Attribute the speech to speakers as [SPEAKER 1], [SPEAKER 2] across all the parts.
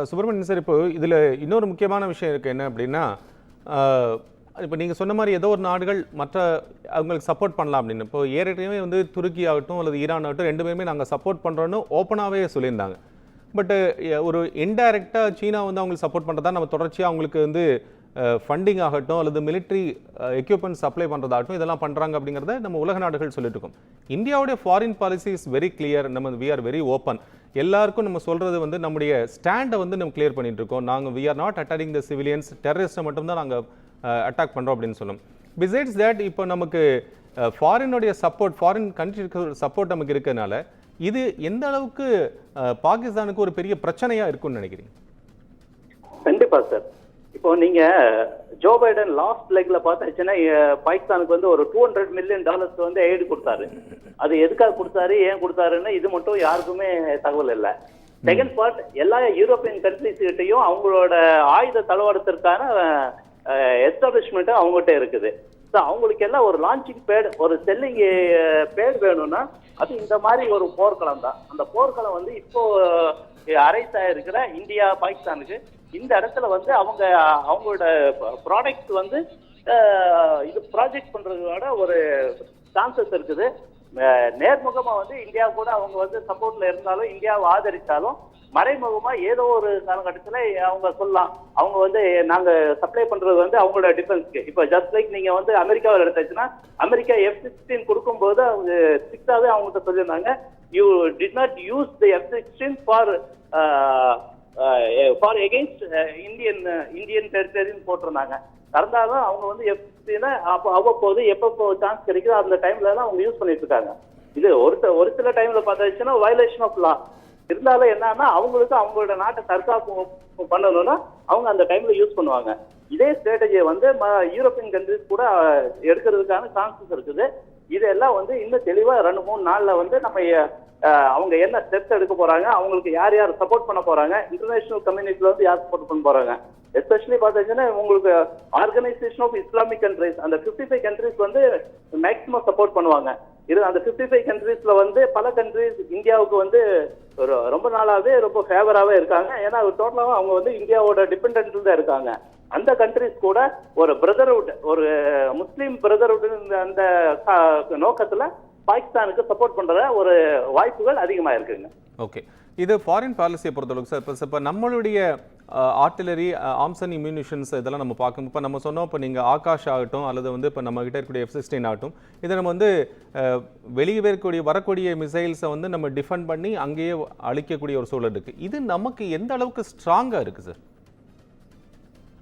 [SPEAKER 1] Subramanian sir, இப்போ இதில் இன்னொரு முக்கியமான விஷயம் இருக்குது. என்ன அப்படின்னா, இப்போ நீங்கள் சொன்ன மாதிரி ஏதோ ஒரு நாடுகள் மற்ற அவங்களுக்கு சப்போர்ட் பண்ணலாம் அப்படின்னு. இப்போ ஏற்கனவே வந்து துருக்கி ஆகட்டும் அல்லது ஈரான் ஆகட்டும், ரெண்டு பேருமே நாங்கள் சப்போர்ட் பண்ணுறோன்னு ஓப்பனாகவே சொல்லியிருந்தாங்க. பட்டு ஒரு இன்டைரக்டாக சீனா வந்து அவங்களுக்கு சப்போர்ட் பண்ணுறதா நம்ம தொடர்ச்சியாக அவங்களுக்கு வந்து ஃபண்டிங் ஆகட்டும் அல்லது மிலிட்ரி எக்யூப்மெண்ட் சப்ளை பண்ணுறதாகட்டும் இதெல்லாம் பண்ணுறாங்க அப்படிங்கிறத நம்ம உலக நாடுகள் சொல்லிட்டு இருக்கோம். இந்தியாவுடைய foreign policy is very clear. நம்ம வி ஆர் வெரி ஓப்பன். எல்லாருக்கும் நம்ம சொல்கிறது வந்து நம்முடைய ஸ்டாண்டை வந்து நம்ம கிளியர் பண்ணிட்டு இருக்கோம். நாங்கள் we are not attacking the civilians, டெரரிஸ்ட்டை மட்டும்தான் நாங்கள் அட்டாக் பண்ணுறோம் அப்படின்னு சொல்லும். பிசைட்ஸ் தேட் இப்போ நமக்கு ஃபாரினுடைய சப்போர்ட், ஃபாரின் கண்ட்ரிக்கு சப்போர்ட் நமக்கு இருக்கிறதுனால இது எந்த அளவுக்கு பாகிஸ்தானுக்கு ஒரு பெரிய பிரச்சனையாக இருக்குன்னு நினைக்கிறீங்க?
[SPEAKER 2] கண்டிப்பாக சார். இப்போ நீங்க ஜோ பைடன் லாஸ்ட் லெக்ல பார்த்தாச்சுன்னா பாகிஸ்தானுக்கு வந்து ஒரு $200 மில்லியன் வந்து எய்டு கொடுத்தாரு. அது எதுக்காக கொடுத்தாரு, ஏன் கொடுத்தாருன்னு இது மட்டும் யாருக்குமே தகவல் இல்லை. செகண்ட் பார்ட், எல்லா யூரோப்பியன் கண்ட்ரிஸ் கிட்டையும் அவங்களோட ஆயுத தளவாடத்திற்கான எஸ்டாப்ளிஷ்மெண்ட் அவங்ககிட்ட இருக்குது. ஸோ அவங்களுக்கு எல்லாம் ஒரு லான்ச்சிங் பேட், ஒரு செல்லிங் பேட் வேணும்னா அது இந்த மாதிரி ஒரு போர்க்களம் தான். அந்த போர்க்களம் வந்து இப்போ அரைஸ் ஆயிருக்கிற இந்தியா பாகிஸ்தானுக்கு இந்த இடத்துல வந்து அவங்களோட ப்ராடக்ட் வந்து இது ப்ராஜெக்ட் பண்றதோட ஒரு சான்சஸ் இருக்குது. நேர்முகமா வந்து இந்தியா கூட அவங்க வந்து சப்போர்ட்ல இருந்தாலும், இந்தியாவை ஆதரித்தாலும், மறைமுகமா ஏதோ ஒரு காலகட்டத்தில் அவங்க சொல்லலாம் அவங்க வந்து நாங்க சப்ளை பண்றது வந்து அவங்களோட டிஃபென்ஸ்க்கு. இப்போ ஜஸ்ட் லைக் நீங்க வந்து அமெரிக்காவில் எடுத்தாச்சுன்னா அமெரிக்கா F-16 கொடுக்கும்போது அவங்க ஸ்ட்ரிக்டாவே அவங்ககிட்ட சொல்லியிருந்தாங்க, you did not use the F-16 for against Indian டெரிட்டரின்னு போட்டிருந்தாங்க. இருந்தாலும் அவங்க வந்து F-16 அவ்வப்போது எப்பப்போ சான்ஸ் கிடைக்குதோ அந்த டைம்ல தான் அவங்க யூஸ் பண்ணிட்டு இருக்காங்க. இது ஒரு சில டைம்ல பார்த்தாச்சுன்னா வயலேஷன் ஆஃப் லா. இருந்தாலும் என்னன்னா அவங்களுக்கு அவங்களோட நாட்டை தற்காப்பு பண்ணணும்னா அவங்க அந்த டைம்ல யூஸ் பண்ணுவாங்க. இதே ஸ்ட்ராட்டஜியை வந்து யூரோப்பியன் கண்ட்ரிஸ் கூட எடுக்கிறதுக்கான சான்சஸ் இருக்குது. இதெல்லாம் வந்து இன்னும் தெளிவா 2-3 நாள்ல வந்து நம்ம அவங்க என்ன ஸ்டெப்ஸ் எடுக்க போறாங்க, அவங்களுக்கு யார் யார் சப்போர்ட் பண்ண போறாங்க, இன்டர்நேஷனல் கம்யூனிட்டில வந்து யார் சப்போர்ட் பண்ண போறாங்க. எஸ்பெஷலி பார்த்தீங்கன்னா உங்களுக்கு ஆர்கனைசேஷன் ஆஃப் இஸ்லாமிக் கண்ட்ரிஸ், அந்த 55 கண்ட்ரிஸ் வந்து மேக்சிமம் சப்போர்ட் பண்ணுவாங்க. இது அந்த 55 கண்ட்ரிஸ்ல வந்து பல கண்ட்ரிஸ் இந்தியாவுக்கு வந்து ரொம்ப நாளாவே ரொம்ப ஃபேவராகவே இருக்காங்க. ஏன்னா டோட்டலாக அவங்க வந்து இந்தியாவோட டிபெண்டன்ட் தான் இருக்காங்க. அந்த கண்ட்ரிஸ் கூட ஒரு பிரதர்ஹுட், ஒரு முஸ்லீம் பிரதர்ஹுட் அந்த நோக்கத்துல பாகிஸ்தானுக்கு சப்போர்ட் பண்ற ஒரு வாய்ப்புகள் அதிகமாக இருக்குங்க.
[SPEAKER 1] ஓகே, இது ஃபாரின் பாலிசியை பொறுத்தளவுக்கு சார், இப்போ நம்மளுடைய ஆர்டிலரி, ஆர்ம்ஸ் அண்ட் இம்யூனிஷன்ஸ் இதெல்லாம் நம்ம பார்க்கணும். இப்போ நம்ம சொன்னோம், இப்போ நீங்கள் ஆகாஷ் ஆகட்டும் அல்லது வந்து இப்போ நம்ம கிட்ட இருக்கக்கூடிய F-16 ஆகட்டும், இதை நம்ம வந்து வெளியே வரக்கூடிய மிசைல்ஸை வந்து நம்ம டிஃபெண்ட் பண்ணி அங்கேயே அழிக்கக்கூடிய ஒரு சூழல் இருக்குது. இது நமக்கு எந்த அளவுக்கு ஸ்ட்ராங்காக இருக்குது சார்?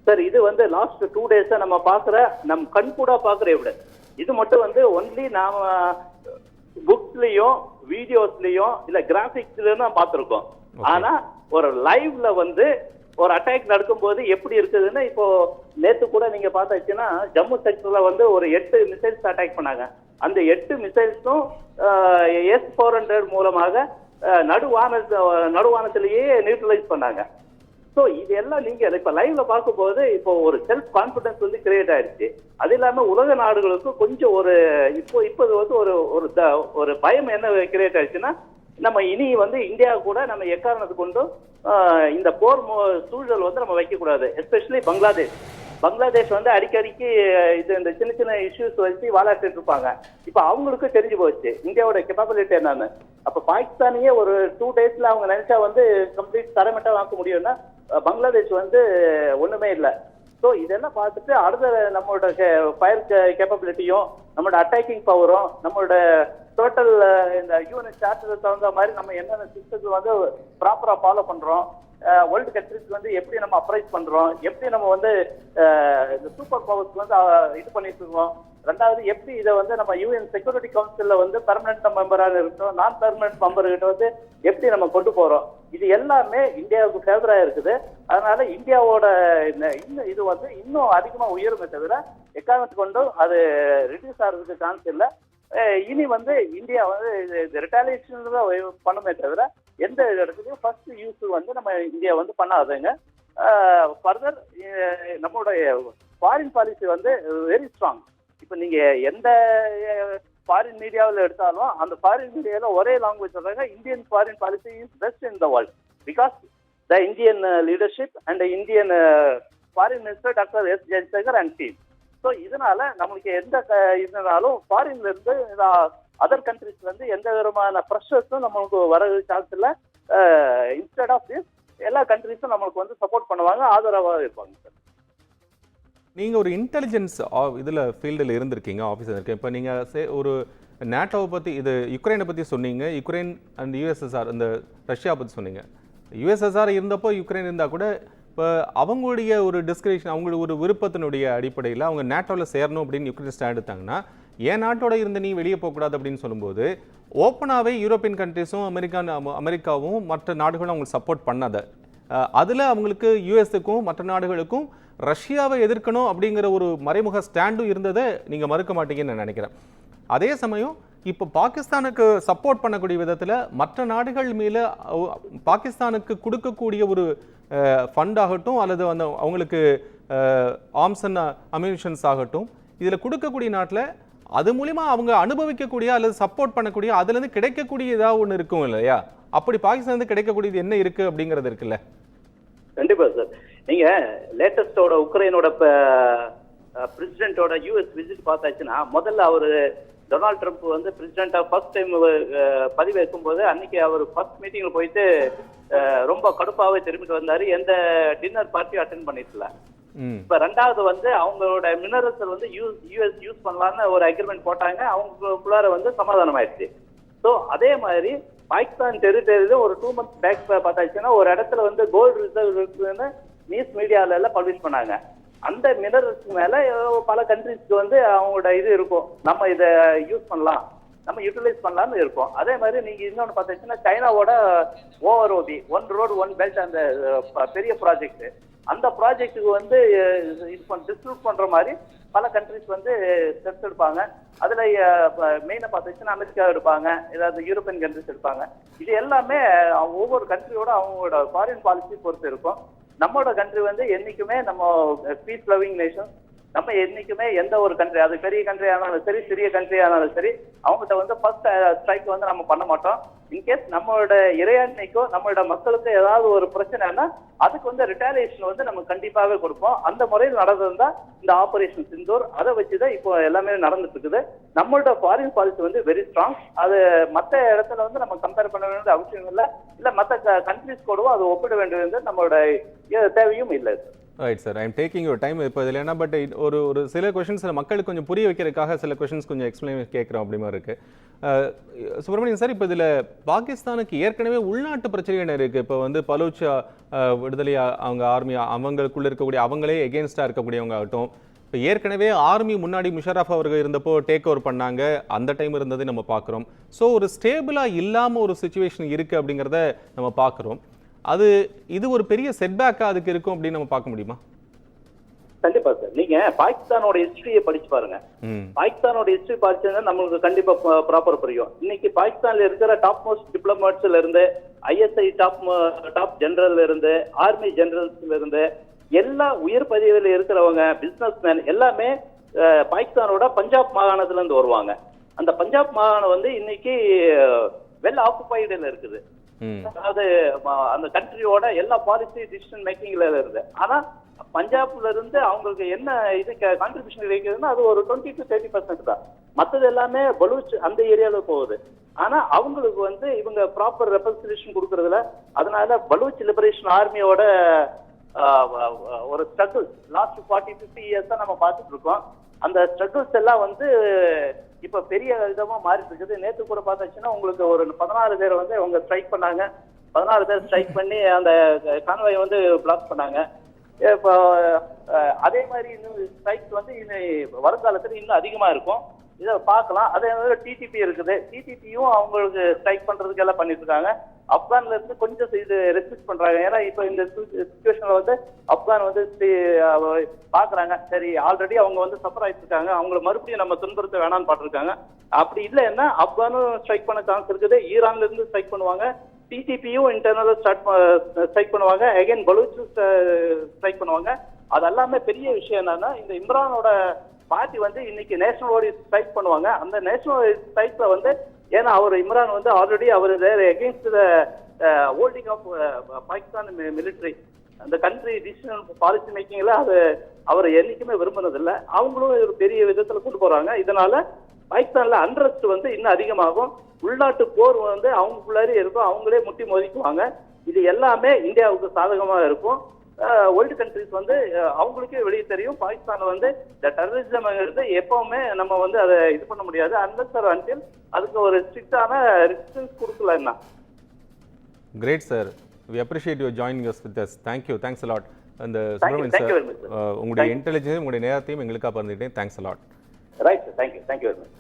[SPEAKER 2] சார், இது வந்து லாஸ்ட் 2 டேஸா நம்ம பார்க்குற, நம் கண்கூடா பார்க்குற எவிடன்ஸ். இது மட்டும் வந்து ஒன்லி நாம புக்ஸ்லயும் வீடியோஸ்லயும் இல்ல கிராபிக்ஸ்லயும் தான் பார்த்திருக்கோம். ஆனா ஒரு லைவ்ல வந்து ஒரு அட்டாக் நடக்கும்போது எப்படி இருக்குதுன்னு இப்போ நேத்து கூட நீங்க பார்த்தாச்சுன்னா ஜம்மு செக்டர்ல வந்து ஒரு 8 மிசைல்ஸ் அட்டாக் பண்ணாங்க. அந்த 8 மிசைல்ஸும் S-400 மூலமாக நடுவானத்திலேயே நியூட்ரலைஸ் பண்ணாங்க. ஸோ இது எல்லாம் நீங்க இப்ப லைவ்ல பார்க்கும்போது இப்போ ஒரு செல்ஃப் கான்பிடன்ஸ் வந்து கிரியேட் ஆயிடுச்சு. அது இல்லாம உலக நாடுகளுக்கு கொஞ்சம் ஒரு இப்போ வந்து ஒரு பயம் என்ன கிரியேட் ஆயிடுச்சுன்னா, நம்ம இனி வந்து இந்தியா கூட நம்ம எக்காரணத்துக்கு கொண்டும் இந்த போர் சூழல் வந்து நம்ம வைக்கக்கூடாது. எஸ்பெஷலி பங்களாதேஷ் வந்து அடிக்கடிக்கு இந்த சின்ன சின்ன இஷ்யூஸ் வச்சு வாலாட்டிட்டு இருப்பாங்க. இப்ப அவங்களுக்கு தெரிஞ்சு போச்சு இந்தியாவோட கேப்பபிலிட்டி என்னன்னு. அப்ப பாகிஸ்தானையே ஒரு 2 டேஸ்ல அவங்க நினைச்சா வந்து கம்ப்ளீட் தரமட்டா வாங்க முடியும்னா பங்களாதேஷ் வந்து ஒண்ணுமே இல்லை. ஸோ இதெல்லாம் பார்த்துட்டு அடுத்த நம்மளோட ஃபயர் கேப்பபிலிட்டியும் நம்மளோட அட்டாக்கிங் பவரும் நம்மளோட டோட்டல் இந்த யூஎன் சார்ட்டருக்கு தகுந்த மாதிரி நம்ம என்னென்ன சிஸ்டத்தை வந்து ப்ராப்பரா ஃபாலோ பண்றோம், வேர்ல்டு கண்ட்ரிஸ் வந்து எப்படி நம்ம அப்ரைஸ் பண்றோம், எப்படி நம்ம வந்து இந்த சூப்பர் பவர்ஸ் வந்து இது பண்ணிட்டு இருக்கோம். ரெண்டாவது எப்படி இதை வந்து நம்ம யூஎன் செக்யூரிட்டி கவுன்சில்ல வந்து பெர்மனன்ட் மெம்பராக இருக்கட்டும், நான் பெர்மனன்ட் மெம்பர்கிட்ட வந்து எப்படி நம்ம கொண்டு போறோம், இது எல்லாமே இந்தியாவுக்கு ஃபேவரா இருக்குது. அதனால இந்தியாவோட இது வந்து இன்னும் அதிகமா உயருமே தவிர எக்காரணத்துக்கு கொண்டும் அது ரிடியூஸ் ஆகிறதுக்கு சான்ஸ் இல்லை. இனி வந்து இந்தியா வந்து ரிட்டாலியேஷன் தான் பண்ணுமே தவிர எந்த இடத்துலையும் ஃபர்ஸ்ட் யூஸ் வந்து நம்ம இந்தியா வந்து பண்ணாதுங்க. ஃபர்தர் நம்மளுடைய ஃபாரின் பாலிசி வந்து வெரி ஸ்ட்ராங். இப்போ நீங்க எந்த ஃபாரின் மீடியாவில் எடுத்தாலும் அந்த ஃபாரின் மீடியாவில் ஒரே லாங்குவேஜ் சொல்றாங்க, Indian foreign policy is best in the world. Because the Indian leadership and the Indian foreign minister Dr. S. Jaishankar and team. So இதனால நம்மளுக்கு எந்த இதனாலும் ஃபாரின்ல இருந்து அதர் கண்ட்ரீஸ்ல இருந்து எந்த விதமான ப்ரெஷர்ஸும் நம்மளுக்கு வர சான்ஸ் இல்லை. இன்ஸ்டெட் ஆஃப் திஸ் எல்லா கண்ட்ரீஸும் நம்மளுக்கு வந்து சப்போர்ட் பண்ணுவாங்க, ஆதரவாக இருப்பாங்க சார்.
[SPEAKER 1] நீங்கள் ஒரு இன்டெலிஜென்ஸ் இதில் ஃபீல்டில் இருந்திருக்கீங்க, ஆஃபீஸர் இருக்கேன். இப்போ நீங்கள் ஒரு நேட்டோவை பற்றி, இது யுக்ரைனை பற்றி சொன்னீங்க, யுக்ரைன் அண்ட் யுஎஸ்எஸ்ஆர் இந்த ரஷ்யா பற்றி சொன்னீங்க. யுஎஸ்எஸ்ஆர் இருந்தப்போ யுக்ரைன் இருந்தால் கூட இப்போ அவங்களுடைய ஒரு டிஸ்கிரிப்ஷன், அவங்களுடைய ஒரு விருப்பத்தினுடைய அடிப்படையில் அவங்க நேட்டோவில் சேரணும் அப்படின்னு யுக்ரைன் ஸ்டாண்ட் எடுத்தாங்கன்னா, ஏன் நாட்டோட இருந்து நீ வெளியே போகக்கூடாது அப்படின்னு சொல்லும்போது ஓப்பனாகவே யூரோப்பியன் கண்ட்ரிஸும் அமெரிக்காவும் மற்ற நாடுகளும் அவங்களுக்கு சப்போர்ட் பண்ணாத, அதில் அவங்களுக்கு யூஎஸ்க்கும் மற்ற நாடுகளுக்கும் ரஷ்யாவை எதிர்க்கணும் அப்படிங்கிற ஒரு மறைமுக ஸ்டாண்டும் இருந்ததை நீங்கள் மறுக்க மாட்டீங்கன்னு நான் நினைக்கிறேன். அதே சமயம் இப்போ பாகிஸ்தானுக்கு சப்போர்ட் பண்ணக்கூடிய விதத்தில் மற்ற நாடுகள் மேலே பாகிஸ்தானுக்கு கொடுக்கக்கூடிய ஒரு ஃபண்ட் ஆகட்டும் அல்லது அந்த அவங்களுக்கு ஆர்ம்ஸ் அண்ட் அம்யூனிஷன்ஸ் ஆகட்டும், இதில் கொடுக்கக்கூடிய நாட்டில் அது மூலிமா அவங்க அனுபவிக்கக்கூடிய அல்லது சப்போர்ட் பண்ணக்கூடிய அதுலேருந்து கிடைக்கக்கூடிய ஏதாவது ஒன்று இருக்கும் இல்லையா? அப்படி பாகிஸ்தானுக்கு கிடைக்கக்கூடியது என்ன இருக்குது அப்படிங்கிறது இருக்குல்ல?
[SPEAKER 2] கண்டிப்பாக சார். நீங்கள் லேட்டஸ்டோட உக்ரைனோட பிரசிடென்ட்டோட யூஎஸ் விசிட் பார்த்தாச்சுன்னா, முதல்ல அவர் டொனால்ட் ட்ரம்ப் வந்து பிரசிடென்டா ஃபர்ஸ்ட் டைம் பதிவு வைக்கும்போது அன்னைக்கு அவர் ஃபர்ஸ்ட் மீட்டிங்ல போயிட்டு ரொம்ப கடுப்பாவே திரும்பிட்டு வந்தாரு. எந்த டின்னர் பார்ட்டியும் அட்டென்ட் பண்ணிருக்கல. இப்ப ரெண்டாவது வந்து அவங்களோட மினரல்ஸ் வந்து யூஎஸ் யூஸ் பண்ணலாம்னு ஒரு அக்ரிமெண்ட் போட்டாங்க. அவங்களுக்குள்ளார வந்து சமாதானம் ஆயிடுச்சு. ஸோ அதே மாதிரி பாகிஸ்தான் டெரிட்டரியில ஒரு 2 months பேக் பார்த்தாச்சுன்னா ஒரு இடத்துல வந்து கோல்டு ரிசர்வ் இருக்குன்னு நியூஸ் மீடியால எல்லாம் பப்ளிஷ் பண்ணாங்க. அந்த மினரல்ஸ் மேல பல கண்ட்ரிஸ்க்கு வந்து அவங்களோட இது இருக்கும், நம்ம இதை யூஸ் பண்ணலாம், நம்ம யூட்டிலைஸ் பண்ணலாம்னு இருக்கும். அதே மாதிரி நீங்க இன்னொன்று பார்த்தீங்கன்னா சைனாவோட OROB, one road one belt, அந்த பெரிய ப்ராஜெக்ட், அந்த ப்ராஜெக்டுக்கு வந்து டிஸ்ட்ரிபியூட் பண்ற மாதிரி பல கண்ட்ரிஸ் வந்து ஸ்டெப்ஸ் எடுப்பாங்க. அதுல மெயினா பார்த்தீங்கன்னா அமெரிக்கா எடுப்பாங்க, ஏதாவது யூரோப்பியன் கண்ட்ரிஸ் எடுப்பாங்க. இது எல்லாமே ஒவ்வொரு கண்ட்ரியோட அவங்களோட ஃபாரின் பாலிசி பொறுத்து இருக்கும். நம்மளோட கண்ட்ரி வந்து என்னைக்குமே நம்ம பீஸ் லவிங் நேஷன். நம்ம என்னைக்குமே எந்த ஒரு கண்ட்ரி, அது பெரிய கண்ட்ரி ஆனாலும் சரி சிறிய கண்ட்ரி ஆனாலும் சரி, அவங்ககிட்ட வந்து ஃபர்ஸ்ட் ஸ்ட்ரைக் வந்து நம்ம பண்ண மாட்டோம். இன்கேஸ் நம்மளோட இறையாண்மைக்கோ நம்மளோட மக்களுக்கு ஏதாவது ஒரு பிரச்சனைனா அதுக்கு வந்து ரிட்டாலியேஷன் வந்து நம்ம கண்டிப்பாகவே கொடுப்போம். அந்த முறையில் நடந்ததுதான் இந்த ஆபரேஷன் சிந்தூர். அதை வச்சுதான் இப்போ எல்லாமே நடந்துட்டு இருக்குது. நம்மளோட ஃபாரின் பாலிசி வந்து வெரி ஸ்ட்ராங். அது மற்ற இடத்துல வந்து நம்ம கம்பேர் பண்ண வேண்டிய அவசியம் இல்லை, இல்ல மற்ற கண்ட்ரிஸ் கூடவும் அது ஒப்பிட வேண்டியது நம்மளோட தேவையும் இல்லை.
[SPEAKER 1] Right sir, I'm taking your time இப்போ இதில் என்ன, பட் ஒரு சில கொஷின்ஸ் மக்களுக்கு கொஞ்சம் புரிய வைக்கிறதுக்காக சில கொஷின்ஸ் கொஞ்சம் எக்ஸ்பிளைன் கேட்குறோம் அப்படி மாதிரி இருக்குது. சுப்பிரமணியன் சார், இப்போ இதில் பாகிஸ்தானுக்கு ஏற்கனவே உள்நாட்டு பிரச்சனைகள் இருக்குது. இப்போ வந்து பலூச் விடுதலை அவங்க ஆர்மி அவங்களுக்குள்ள இருக்கக்கூடிய அவங்களே எகென்ஸ்டாக இருக்கக்கூடியவங்க ஆகட்டும், இப்போ ஏற்கனவே ஆர்மி முன்னாடி முஷரஃப் அவர்கள் இருந்தப்போ டேக் ஓவர் பண்ணாங்க, அந்த டைம் இருந்தது நம்ம பார்க்குறோம். ஸோ ஒரு ஸ்டேபிளாக இல்லாமல் ஒரு சுச்சுவேஷன் இருக்குது அப்படிங்கிறத நம்ம பார்க்குறோம். இது ஒரு பெரிய செட்பேக்காக அதுக்கு இருக்கும் அப்படின்னு நம்ம பார்க்க முடியுமா?
[SPEAKER 2] கண்டிப்பா சார். நீங்க பாகிஸ்தானோட ஹிஸ்டரியை படிச்சு பாருங்க. பாகிஸ்தானோட ஹிஸ்டரி படிச்சா நம்மளுக்கு கண்டிப்பா ப்ராப்பர் புரியும். இன்னைக்கு பாகிஸ்தான்ல இருக்கிற டாப் மோஸ்ட் டிப்ளமேட்ஸ்ல இருந்து ISI டாப் ஜெனரல்ல இருந்து ஆர்மி ஜெனரல்ஸ்ல இருந்து எல்லா உயர் பதவியில இருக்கிறவங்க பிசினஸ் மேன் எல்லாமே பாகிஸ்தானோட பஞ்சாப் மாகாணத்துல இருந்து வருவாங்க. அந்த பஞ்சாப் மாகாணம் வந்து இன்னைக்கு வெல் ஆக்குபைடுல இருக்குது. அதாவது அந்த கண்ட்ரியோட எல்லா பாலிசி டிசிஷன் மேக்கிங்ல இருந்து. ஆனா பஞ்சாப்ல இருந்து அவங்களுக்கு என்ன இது கான்ட்ரிபியூஷன் கிடைக்குதுன்னா அது ஒரு 20 to 30% தான். மற்றது எல்லாமே பலூச் அந்த ஏரியால போகுது. ஆனா அவங்களுக்கு வந்து இவங்க ப்ராப்பர் ரெப்ரசன்டேஷன் கொடுக்கறதுல, அதனால பலூச் லிபரேஷன் ஆர்மியோட ஒரு ஸ்ட்ரகிள் லாஸ்ட் 40-50 இயர்ஸ் தான் நம்ம பார்த்துட்டு இருக்கோம். அந்த ஸ்ட்ரகிள்ஸ் எல்லாம் வந்து இப்ப பெரிய விதமா மாறிட்டு இருக்குது. நேற்று கூட பார்த்தாச்சுன்னா உங்களுக்கு ஒரு 16 பேர் வந்து அவங்க ஸ்ட்ரைக் பண்ணாங்க. 16 பேர் ஸ்ட்ரைக் பண்ணி அந்த கான்வாய் வந்து பிளாக் பண்ணாங்க. இப்போ அதே மாதிரி இன்னும் ஸ்ட்ரைக்ஸ் வந்து இன்னும் வருங்காலத்துல இன்னும் அதிகமா இருக்கும். இதை பார்க்கலாம். அதே மாதிரி டிடிபி இருக்குது. டிடிபியும் அவங்களுக்கு ஸ்ட்ரைக் பண்றதுக்கு எல்லாம் பண்ணிட்டு இருக்காங்க. ஆப்கான்ல இருந்து கொஞ்சம் இது ரெஸ்ட்ரிக்ட் பண்றாங்க. ஏன்னா இப்ப இந்த சிச்சுவேஷன்ல வந்து ஆப்கான் வந்து பாக்குறாங்க, சரி ஆல்ரெடி அவங்க வந்து சஃபர் ஆயிட்டு இருக்காங்க, அவங்களை மறுபடியும் நம்ம துன்புறுத்த வேணாம்னு பாத்துருக்காங்க. அப்படி இல்லைன்னா ஆப்கானும் ஸ்ட்ரைக் பண்ண சான்ஸ் இருக்குது. ஈரான்ல இருந்து ஸ்ட்ரைக் பண்ணுவாங்க. டிடிபியும் இன்டர்னலா ஸ்ட்ரைக் பண்ணுவாங்க. அகைன் பலூச் ஸ்ட்ரைக் பண்ணுவாங்க. அது எல்லாமே பெரிய விஷயம் என்னன்னா, இந்த இம்ரானோட பார்ட்டி வந்து இன்னைக்கு நேஷனல் ஸ்ட்ரைக் பண்ணுவாங்க. அந்த நேஷனல் ஸ்ட்ரைக்ல வந்து ஏன்னா அவர் இம்ரான் வந்து ஆல்ரெடி அவர் against holding of Pakistan military அந்த கண்ட்ரி டிசிஷன் பாலிசி மேக்கிங்ல அது அவர் என்னைக்குமே விரும்பினதில்லை. அவங்களும் ஒரு பெரிய விதத்துல கொண்டு போறாங்க. இதனால பாகிஸ்தான்ல அன்ரெஸ்ட் வந்து இன்னும் அதிகமாகும். உள்நாட்டு போர் வந்து அவங்களுக்குள்ளாரே இருக்கும், அவங்களே முட்டி மோதிக்குவாங்க. இது எல்லாமே இந்தியாவுக்கு சாதகமாக இருக்கும். வேர்ல்டு கண்ட்ரிஸ் வந்து அவங்களுக்கே வெளியே தெரியும் பாகிஸ்தான் வந்து இந்த டெரரிசம் எப்பவுமே நம்ம வந்து அதை இது பண்ண முடியாது அன்லெஸ் ஆர் அன்டில் அதுக்கு ஒரு ஸ்ட்ரிக்டான ரெஸ்ட்ரிக்ஷன்ஸ் கொடுக்கலன்னா.
[SPEAKER 1] Great, sir. We appreciate you joining us with us. Thank you. Thanks a lot. And
[SPEAKER 2] Thank you. Thank you very much, sir.
[SPEAKER 1] உங்களுடைய இன்டெலிஜென்ஸ் உங்களுடைய நேரத்தையும் எங்களுக்காக பகிர்ந்துக்கிட்டேன். Thanks a lot.
[SPEAKER 2] Right, sir. Thank you. Thank you very much.